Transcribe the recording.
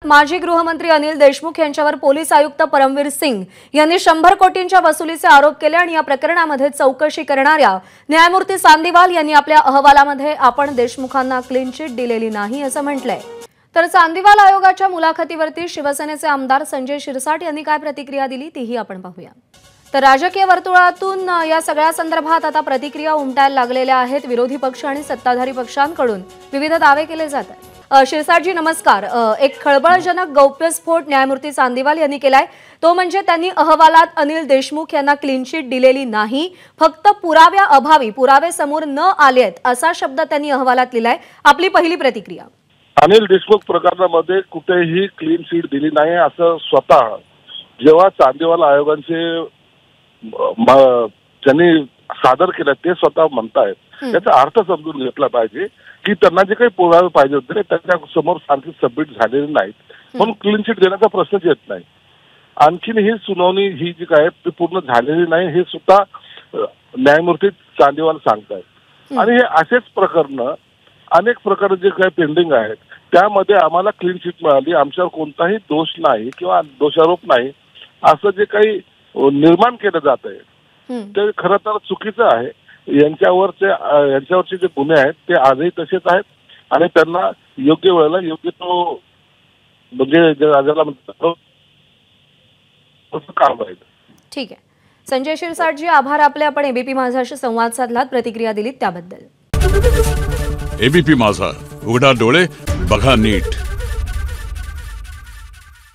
माजी गृहमंत्री अनिल देशमुख यांच्यावर पोलीस आयुक्त परमवीर सिंग यांनी 100 कोटींच्या वसुलीचे आरोप केले आणि या प्रकरणामध्ये चौकशी करणाऱ्या न्यायमूर्ती चांदीवाल यांनी आपल्या अहवालामध्ये आपण देशमुखांना क्लीन चिट दिलेली नाही असं म्हटलंय। तर चांदीवाल आयोगाच्या मुलाखतीवरती शिवसेनेचे आमदार संजय शिरसाट यांनी काय प्रतिक्रिया दिली तीही आपण पाहूया। तर राजकीय वर्तुळातून या सगळ्या संदर्भात आता प्रतिक्रिया उमटायला लागलेल्या आहेत। विरोधी पक्ष आणि सत्ताधारी पक्षांकडून विविध दावे केले जात आहेत। शिरसाटजी नमस्कार। एक खळबळजनक गौप्यस्फोट न्यायमूर्ती चांदीवाल यांनी केलाय, तो म्हणजे त्यांनी अहवालात अनिल देशमुख यांना क्लीन चिट दिलेली नाही, फक्त पुराव्या अभावी पुरावे समोर न आलेत असा शब्द त्यांनी अहवालात लिहिलाय। आपली पहिली प्रतिक्रिया। अनिल देशमुख प्रकरणामध्ये कुठेही क्लीन चिट दिली नाही असं स्वतः जेव्हा चांदीवाल आयोगाचे त्यांनी सादर केलं ते स्वतः म्हणतायत। याचा अर्थ समजून घेतला पाहिजे की त्यांना जे काही पुरावे पाहिजे होते त्यांच्या समोर आणखी सबमिट झालेले नाहीत, म्हणून क्लीन चिट देण्याचा प्रश्नच येत नाही। आणखीन ही सुनावणी ही जी काय ती पूर्ण झालेली नाही हे सुद्धा न्यायमूर्ती चांदीवाल सांगतायत। आणि हे असेच प्रकरण अनेक प्रकार जे काही पेंडिंग आहेत त्यामध्ये आम्हाला क्लीन चिट मिळाली, आमच्यावर कोणताही दोष नाही किंवा दोषारोप नाही असं जे काही निर्माण केलं जात आहे ते खरं तर चुकीचं आहे। यांच्यावरचे जे गुन्हे आहेत ते आजही तसेच आहेत आणि त्यांना योग्य वेळेला योग्य तो म्हणजे ज्याला म्हणतो कारवाई। ठीक आहे संजय शिरसाटजी, आभार आपले। आपण एबीपी माझाशी संवाद साधलात, प्रतिक्रिया दिलीत त्याबद्दल। एबीपी माझा, उघडा डोळे बघा नीट।